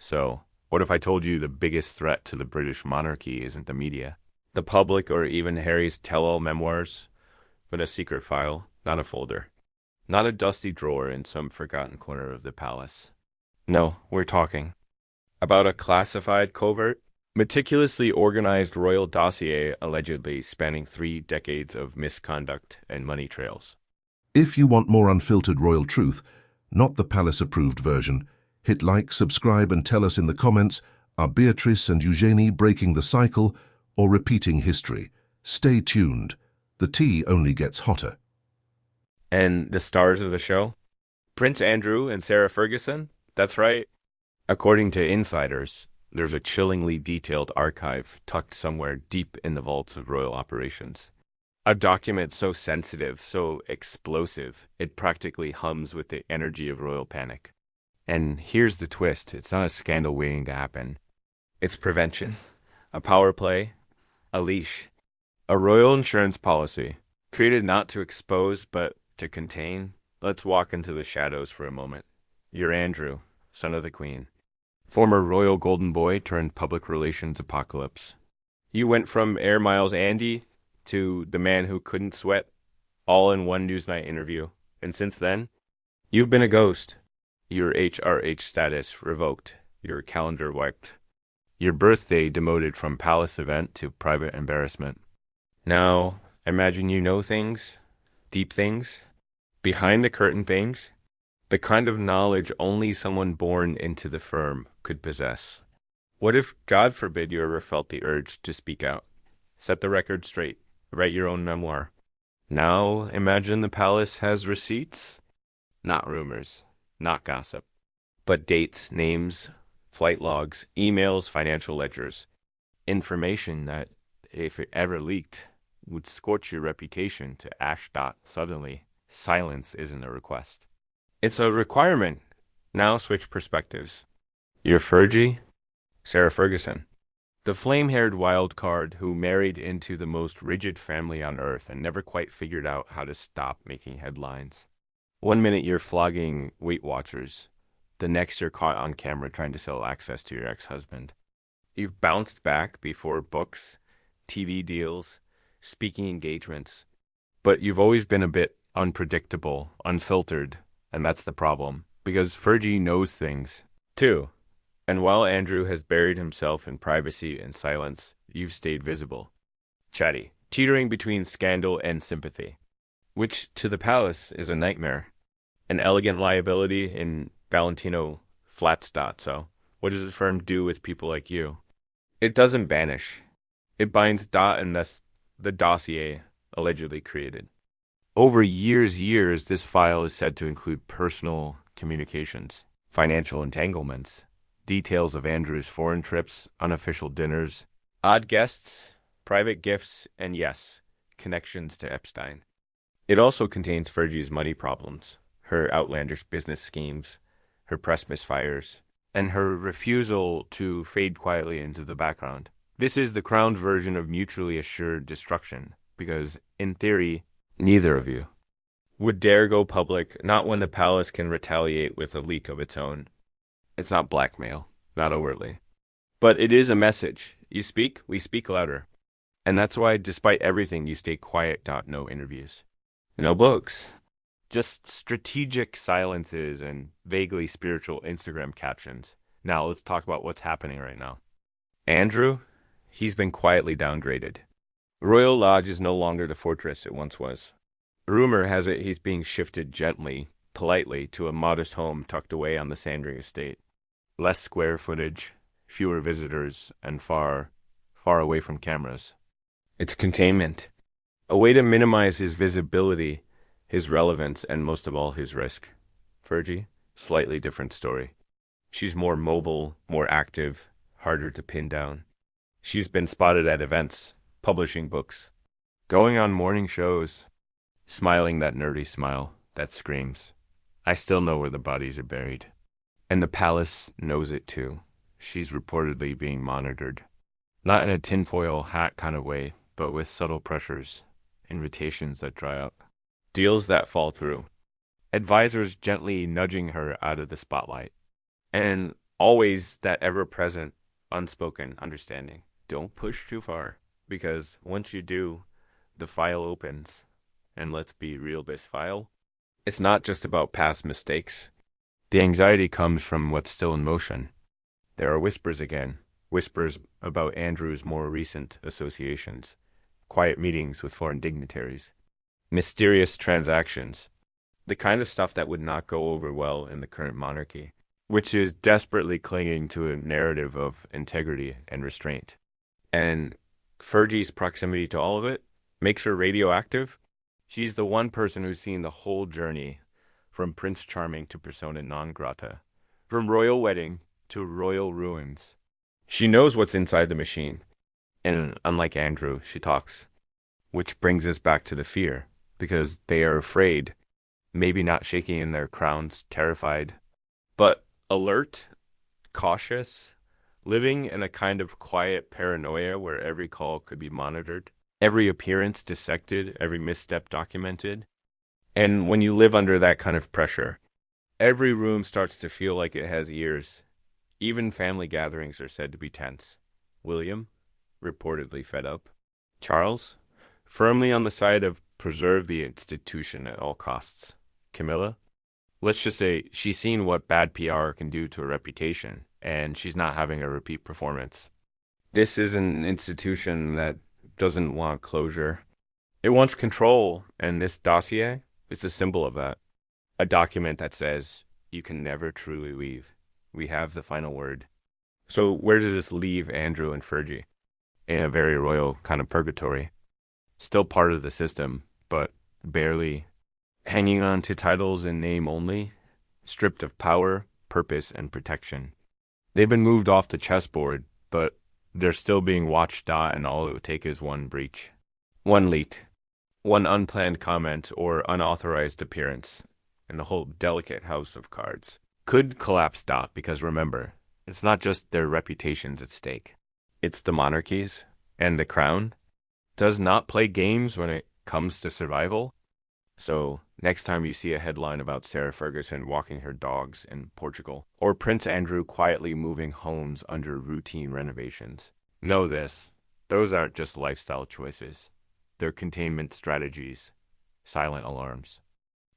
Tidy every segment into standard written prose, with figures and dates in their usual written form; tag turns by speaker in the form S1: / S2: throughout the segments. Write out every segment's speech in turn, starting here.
S1: So, what if I told you the biggest threat to the British monarchy isn't the media, the public, or even Harry's tell-all memoirs, but a secret file, not a folder, not a dusty drawer in some forgotten corner of the palace. No, we're talking about a classified covert, meticulously organized royal dossier allegedly spanning 3 decades of misconduct and money trails.
S2: If you want more unfiltered royal truth, not the palace-approved version, hit like, subscribe and tell us in the comments, are Beatrice and Eugenie breaking the cycle or repeating history? Stay tuned. The tea only gets hotter.
S1: And the stars of the show? Prince Andrew and Sarah Ferguson? That's right. According to insiders, there's a chillingly detailed archive tucked somewhere deep in the vaults of royal operations. A document so sensitive, so explosive, it practically hums with the energy of royal panic. And here's the twist. It's not a scandal waiting to happen. It's prevention. A power play. A leash. A royal insurance policy. Created not to expose, but to contain. Let's walk into the shadows for a moment. You're Andrew, son of the Queen. Former royal golden boy turned public relations apocalypse. You went from Air Miles Andy to the man who couldn't sweat, all in one Newsnight interview. And since then, you've been a ghost. Your HRH status revoked. Your calendar wiped. Your birthday demoted from palace event to private embarrassment. Now, imagine you know things, deep things, behind the curtain things, the kind of knowledge only someone born into the firm could possess. What if, God forbid, you ever felt the urge to speak out? Set the record straight. Write your own memoir. Now, imagine the palace has receipts. Not rumors, not gossip, but dates, names, flight logs, emails, financial ledgers. Information that, if it ever leaked, would scorch your reputation to ash dot suddenly. Silence isn't a request. It's a requirement. Now switch perspectives. You're Fergie, Sarah Ferguson, the flame-haired wild card who married into the most rigid family on earth and never quite figured out how to stop making headlines. One minute you're flogging Weight Watchers, the next you're caught on camera trying to sell access to your ex-husband. You've bounced back before books, TV deals, speaking engagements, but you've always been a bit unpredictable, unfiltered, and that's the problem, because Fergie knows things, too. And while Andrew has buried himself in privacy and silence, you've stayed visible. Chatty, teetering between scandal and sympathy, which to the palace is a nightmare. An elegant liability in Valentino Flatsdot, so what does the firm do with people like you? It doesn't banish. It binds Dot and thus the dossier allegedly created. Over years, this file is said to include personal communications, financial entanglements, details of Andrew's foreign trips, unofficial dinners, odd guests, private gifts, and yes, connections to Epstein. It also contains Fergie's money problems, her outlandish business schemes, her press misfires, and her refusal to fade quietly into the background. This is the crowned version of mutually assured destruction, because, in theory, neither of you would dare go public, not when the palace can retaliate with a leak of its own. It's not blackmail, not overtly. But it is a message. You speak, we speak louder. And that's why, despite everything, you stay quiet. No interviews. No books. Just strategic silences and vaguely spiritual Instagram captions. Now, let's talk about what's happening right now. Andrew, he's been quietly downgraded. Royal Lodge is no longer the fortress it once was. Rumor has it he's being shifted gently, politely, to a modest home tucked away on the Sandring estate. Less square footage, fewer visitors, and far, far away from cameras. It's containment. A way to minimize his visibility, his relevance, and most of all, his risk. Fergie, slightly different story. She's more mobile, more active, harder to pin down. She's been spotted at events, publishing books, going on morning shows, smiling that nerdy smile that screams, I still know where the bodies are buried. And the palace knows it too. She's reportedly being monitored. Not in a tinfoil hat kind of way, but with subtle pressures, invitations that dry up, deals that fall through, advisors gently nudging her out of the spotlight. And Always that ever-present, unspoken understanding. Don't push too far, because once you do, the file opens. And let's be real, this file, it's not just about past mistakes. The anxiety comes from what's still in motion. There are whispers again, whispers about Andrew's more recent associations, quiet meetings with foreign dignitaries, mysterious transactions, the kind of stuff that would not go over well in the current monarchy, which is desperately clinging to a narrative of integrity and restraint. And Fergie's proximity to all of it makes her radioactive. She's the one person who's seen the whole journey from Prince Charming to persona non grata, from royal wedding to royal ruins. She knows what's inside the machine, and unlike Andrew, she talks, which brings us back to the fear, because they are afraid, maybe not shaking in their crowns, terrified, but alert, cautious, living in a kind of quiet paranoia where every call could be monitored, every appearance dissected, every misstep documented. And when you live under that kind of pressure, every room starts to feel like it has ears. Even family gatherings are said to be tense. William, reportedly fed up. Charles, firmly on the side of preserve the institution at all costs. Camilla, let's just say she's seen what bad PR can do to a reputation, and she's not having a repeat performance. This is an institution that doesn't want closure. It wants control, and this dossier is a symbol of that. A document that says you can never truly leave. We have the final word. So where does this leave Andrew and Fergie? In a very royal kind of purgatory. Still part of the system, but barely. Hanging on to titles in name only, stripped of power, purpose, and protection. They've been moved off the chessboard, but they're still being watched, and all it would take is one breach. One leak. One unplanned comment or unauthorized appearance, and the whole delicate house of cards could collapse. Because remember, it's not just their reputations at stake. It's the monarchies, and the crown does not play games when it comes to survival. So next time you see a headline about Sarah Ferguson walking her dogs in Portugal, or Prince Andrew quietly moving homes under routine renovations, know this: those aren't just lifestyle choices. They're containment strategies, silent alarms.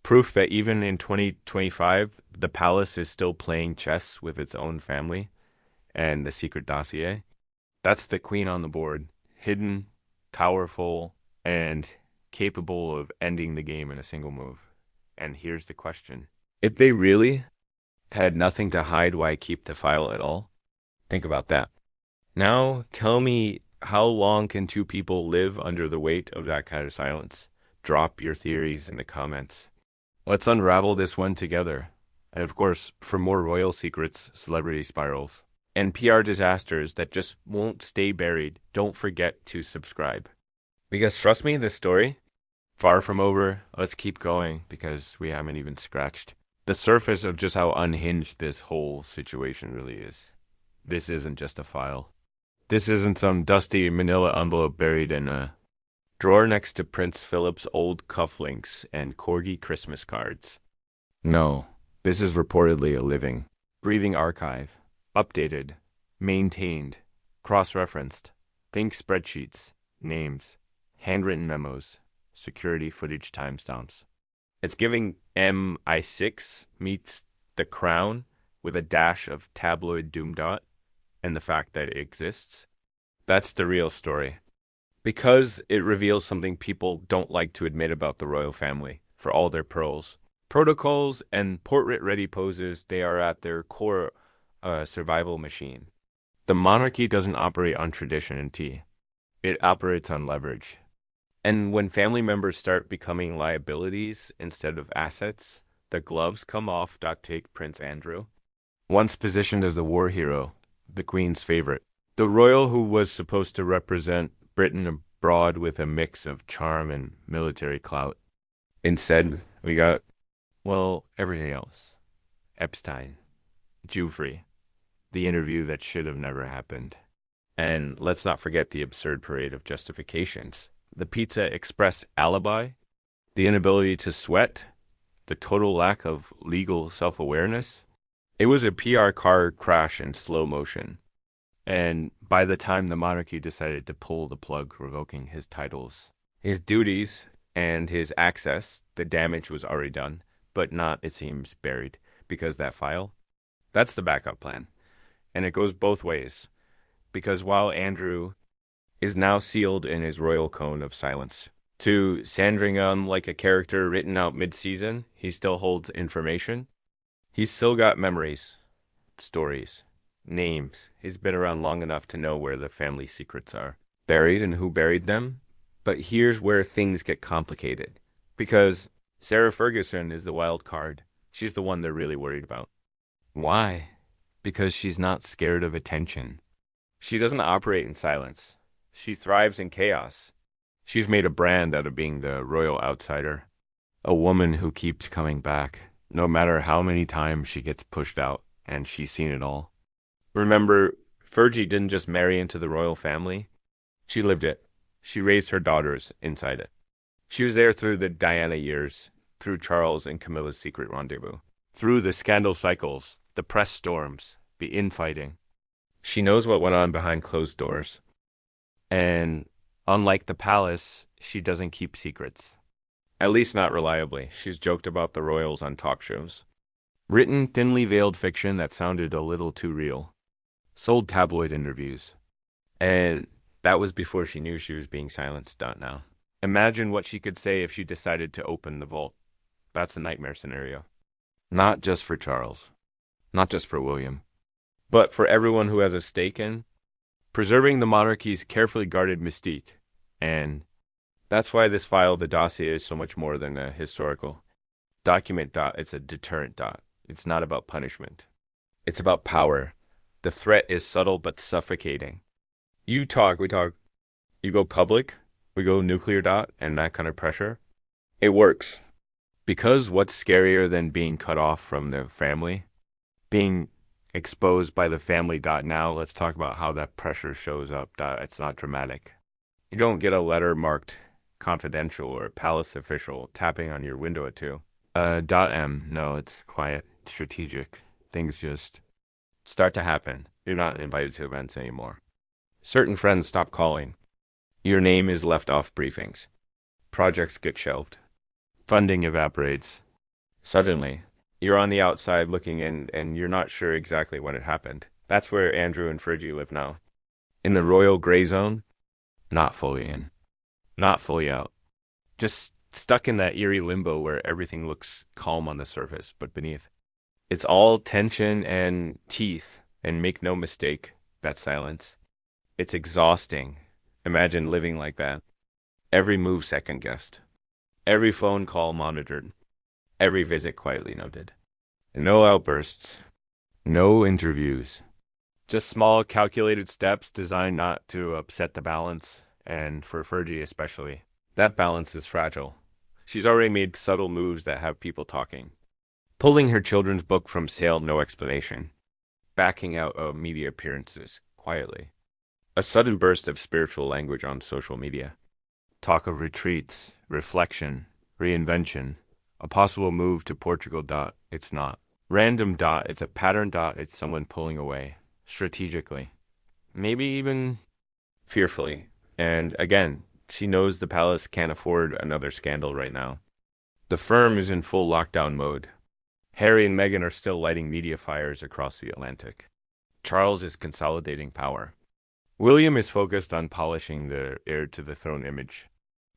S1: Proof that even in 2025, the palace is still playing chess with its own family and the secret dossier. That's the queen on the board, hidden, powerful, and capable of ending the game in a single move. And here's the question. If they really had nothing to hide, why keep the file at all? Think about that. Now tell me, how long can two people live under the weight of that kind of silence? Drop your theories in the comments. Let's unravel this one together. And of course, for more royal secrets, celebrity spirals, and PR disasters that just won't stay buried, don't forget to subscribe. Because trust me, this story, far from over. Let's keep going because we haven't even scratched the surface of just how unhinged this whole situation really is. This isn't just a file. This isn't some dusty manila envelope buried in a drawer next to Prince Philip's old cufflinks and corgi Christmas cards. No, this is reportedly a living, breathing archive, updated, maintained, cross-referenced. Think spreadsheets, names, handwritten memos, security footage timestamps. It's giving MI6 meets The Crown with a dash of tabloid doom dot and the fact that it exists. That's the real story. Because it reveals something people don't like to admit about the royal family, for all their pearls. Protocols and portrait-ready poses, they are at their core a survival machine. The monarchy doesn't operate on tradition and tea. It operates on leverage. And when family members start becoming liabilities instead of assets, the gloves come off. Take Prince Andrew. Once positioned as the war hero, the Queen's favorite, the royal who was supposed to represent Britain abroad with a mix of charm and military clout. Instead, we got, well, everything else. Epstein, Jufrey, the interview that should have never happened. And let's not forget the absurd parade of justifications. The Pizza Express alibi, the inability to sweat, the total lack of legal self-awareness. It was a PR car crash in slow motion. And by the time the monarchy decided to pull the plug, revoking his titles, his duties, and his access, the damage was already done, but not, it seems, buried, because that file, that's the backup plan. And it goes both ways, because while Andrew is now sealed in his royal cone of silence, to Sandringham like a character written out mid-season, he still holds information. He's still got memories, stories, names. He's been around long enough to know where the family secrets are buried and who buried them. But here's where things get complicated. Because Sarah Ferguson is the wild card. She's the one they're really worried about. Why? Because she's not scared of attention. She doesn't operate in silence. She thrives in chaos. She's made a brand out of being the royal outsider. A woman who keeps coming back, no matter how many times she gets pushed out, and she's seen it all. Remember, Fergie didn't just marry into the royal family. She lived it. She raised her daughters inside it. She was there through the Diana years, through Charles and Camilla's secret rendezvous, through the scandal cycles, the press storms, the infighting. She knows what went on behind closed doors. And unlike the palace, she doesn't keep secrets. At least not reliably. She's joked about the royals on talk shows. Written thinly veiled fiction that sounded a little too real. Sold tabloid interviews. And that was before she knew she was being silenced now. Imagine what she could say if she decided to open the vault. That's a nightmare scenario. Not just for Charles. Not just for William. But for everyone who has a stake in preserving the monarchy's carefully guarded mystique. And that's why this file, the dossier, is so much more than a historical document. It's a deterrent. It's not about punishment. It's about power. The threat is subtle but suffocating. You talk, we talk. You go public, we go nuclear. And that kind of pressure. It works. Because what's scarier than being cut off from the family? Being exposed by the family. Now let's talk about how that pressure shows up. It's not dramatic. You don't get a letter marked confidential or palace official tapping on your window at 2. M. No, it's quiet, strategic. Things just start to happen. You're not invited to events anymore. Certain friends stop calling. Your name is left off briefings. Projects get shelved. Funding evaporates. Suddenly, you're on the outside looking in, and you're not sure exactly when it happened. That's where Andrew and Fergie live now. In the royal gray zone, not fully in, not fully out. Just stuck in that eerie limbo where everything looks calm on the surface, but beneath, it's all tension and teeth. And make no mistake, that silence. It's exhausting. Imagine living like that. Every move second-guessed. Every phone call monitored. Every visit quietly noted. No outbursts. No interviews. Just small, calculated steps designed not to upset the balance, and for Fergie especially. That balance is fragile. She's already made subtle moves that have people talking. Pulling her children's book from sale, no explanation. Backing out of media appearances, quietly. A sudden burst of spiritual language on social media. Talk of retreats, reflection, reinvention. A possible move to Portugal. It's not. Random. It's a pattern. It's someone pulling away. Strategically. Maybe even fearfully. And again, she knows the palace can't afford another scandal right now. The firm is in full lockdown mode. Harry and Meghan are still lighting media fires across the Atlantic. Charles is consolidating power. William is focused on polishing the heir to the throne image.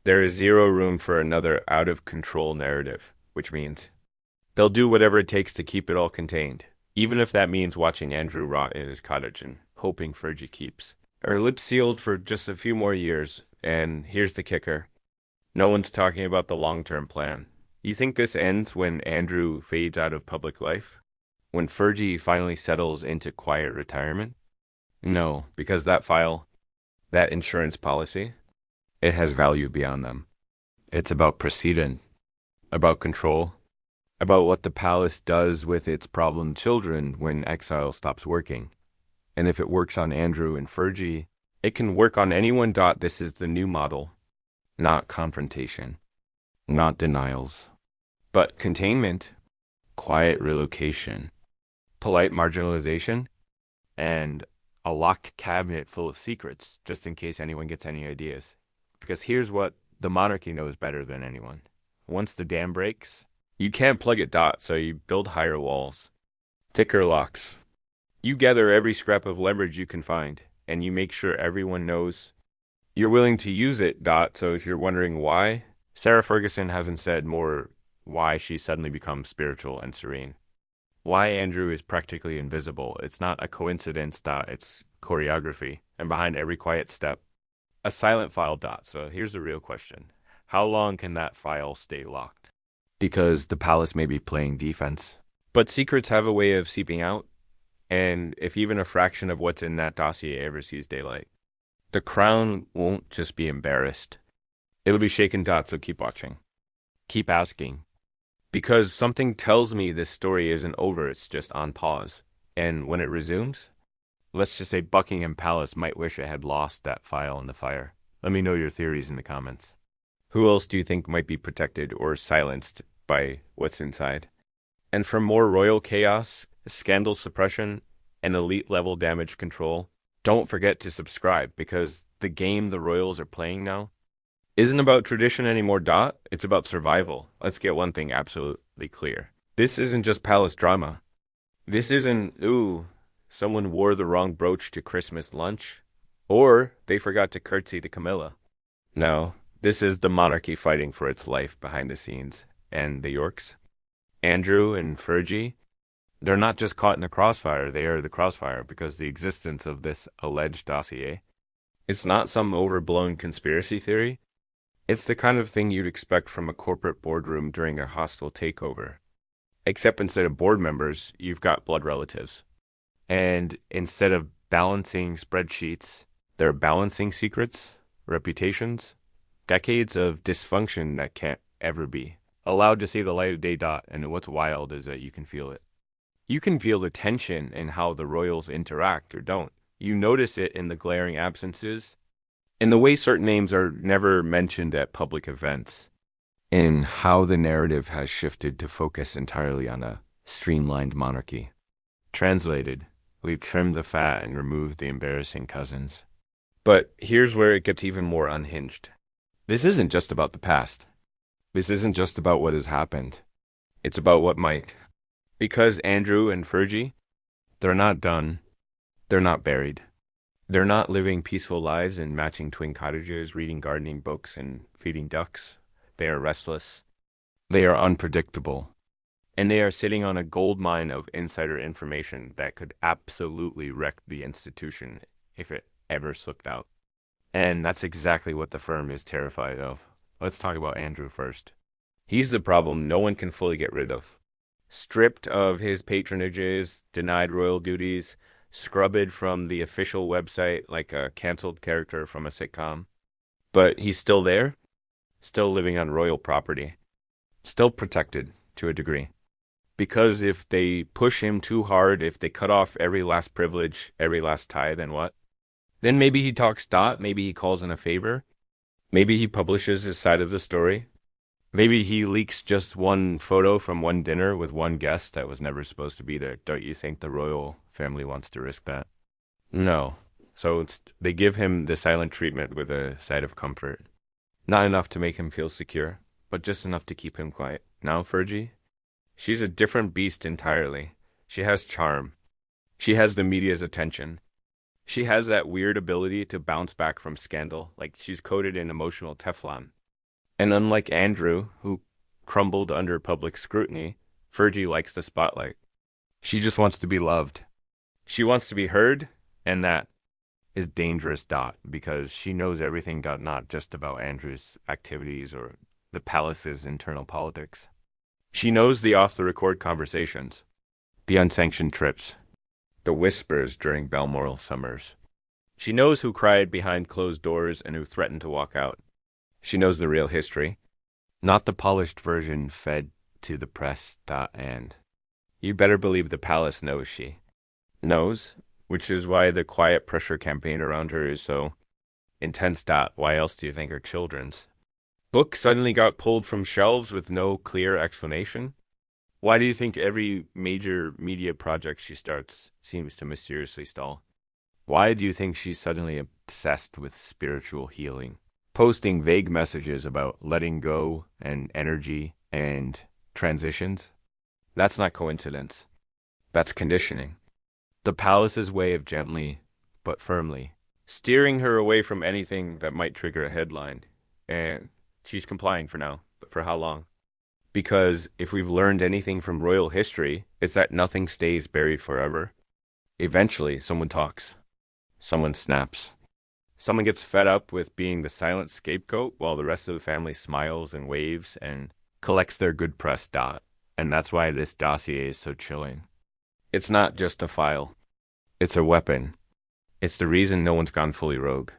S1: There is zero room for another out-of-control narrative, which means they'll do whatever it takes to keep it all contained, even if that means watching Andrew rot in his cottage and hoping Fergie keeps her lips sealed for just a few more years. And here's the kicker. No one's talking about the long-term plan. You think this ends when Andrew fades out of public life? When Fergie finally settles into quiet retirement? No, because that file, that insurance policy, it has value beyond them. It's about precedent, about control, about what the palace does with its problem children when exile stops working. And if it works on Andrew and Fergie, it can work on anyone. This is the new model. Not confrontation, not denials, but containment, quiet relocation, polite marginalization, and a locked cabinet full of secrets, just in case anyone gets any ideas. Because here's what the monarchy knows better than anyone. Once the dam breaks, you can't plug it dot, so you build higher walls, thicker locks. You gather every scrap of leverage you can find, and you make sure everyone knows you're willing to use it dot. So if you're wondering why, Sarah Ferguson hasn't said more why she suddenly becomes spiritual and serene. Why Andrew is practically invisible. It's not a coincidence dot, it's choreography. And behind every quiet step, a silent file dot. So here's the real question. How long can that file stay locked? Because the palace may be playing defense. But secrets have a way of seeping out, and if even a fraction of what's in that dossier ever sees daylight, the crown won't just be embarrassed. It'll be shaken dot, so keep watching. Keep asking. Because something tells me this story isn't over, it's just on pause. And when it resumes, let's just say Buckingham Palace might wish it had lost that file in the fire. Let me know your theories in the comments. Who else do you think might be protected or silenced by what's inside? And for more royal chaos, scandal suppression, and elite level damage control, don't forget to subscribe, because the game the royals are playing now isn't about tradition anymore dot, it's about survival. Let's get one thing absolutely clear. This isn't just palace drama. This isn't, ooh, someone wore the wrong brooch to Christmas lunch, or they forgot to curtsy to Camilla. No, this is the monarchy fighting for its life behind the scenes. And the Yorks, Andrew and Fergie, they're not just caught in the crossfire, they are the crossfire, because the existence of this alleged dossier, it's not some overblown conspiracy theory. It's the kind of thing you'd expect from a corporate boardroom during a hostile takeover. Except instead of board members, you've got blood relatives. And instead of balancing spreadsheets, they're balancing secrets, reputations, decades of dysfunction that can't ever be allowed to see the light of day dot. And what's wild is that you can feel it. You can feel the tension in how the royals interact or don't. You notice it in the glaring absences, in the way certain names are never mentioned at public events, in how the narrative has shifted to focus entirely on a streamlined monarchy. Translated, we've trimmed the fat and removed the embarrassing cousins. But here's where it gets even more unhinged. This isn't just about the past. This isn't just about what has happened. It's about what might. Because Andrew and Fergie, they're not done. They're not buried. They're not living peaceful lives in matching twin cottages, reading gardening books, and feeding ducks. They are restless. They are unpredictable. And they are sitting on a gold mine of insider information that could absolutely wreck the institution if it ever slipped out. And that's exactly what the firm is terrified of. Let's talk about Andrew first. He's the problem no one can fully get rid of. Stripped of his patronages, denied royal duties, scrubbed from the official website like a canceled character from a sitcom. But he's still there, still living on royal property, still protected to a degree. Because if they push him too hard, if they cut off every last privilege, every last tie, then what? Then maybe he talks dot, maybe he calls in a favor, maybe he publishes his side of the story. Maybe he leaks just one photo from one dinner with one guest that was never supposed to be there. Don't you think the royal family wants to risk that? No. So they give him the silent treatment with a side of comfort. Not enough to make him feel secure, but just enough to keep him quiet. Now Fergie? She's a different beast entirely. She has charm. She has the media's attention. She has that weird ability to bounce back from scandal, like she's coated in emotional Teflon. And unlike Andrew, who crumbled under public scrutiny, Fergie likes the spotlight. She just wants to be loved. She wants to be heard, and that is dangerous dot, because she knows everything dot, not just about Andrew's activities or the palace's internal politics. She knows the off-the-record conversations, the unsanctioned trips, the whispers during Balmoral summers. She knows who cried behind closed doors and who threatened to walk out. She knows the real history, not the polished version fed to the press. And you better believe the palace knows she knows, which is why the quiet pressure campaign around her is so intense. Why else do you think her children's book suddenly got pulled from shelves with no clear explanation? Why do you think every major media project she starts seems to mysteriously stall? Why do you think she's suddenly obsessed with spiritual healing? Posting vague messages about letting go and energy and transitions? That's not coincidence. That's conditioning. The palace's way of gently, but firmly, steering her away from anything that might trigger a headline. And she's complying for now, but for how long? Because if we've learned anything from royal history, it's that nothing stays buried forever. Eventually, someone talks, someone snaps, someone gets fed up with being the silent scapegoat while the rest of the family smiles and waves and collects their good press dot. And that's why this dossier is so chilling. It's not just a file, it's a weapon. It's the reason no one's gone fully rogue.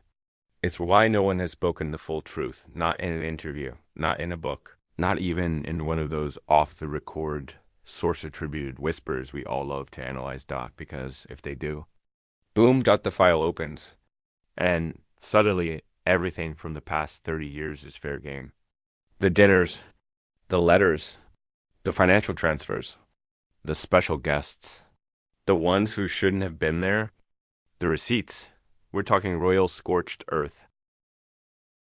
S1: It's why no one has spoken the full truth, not in an interview, not in a book, not even in one of those off the record, source attributed whispers we all love to analyze Doc, because if they do, boom, the file opens, and suddenly everything from the past 30 years is fair game. The dinners, the letters, the financial transfers, the special guests, the ones who shouldn't have been there, the receipts. We're talking royal scorched earth.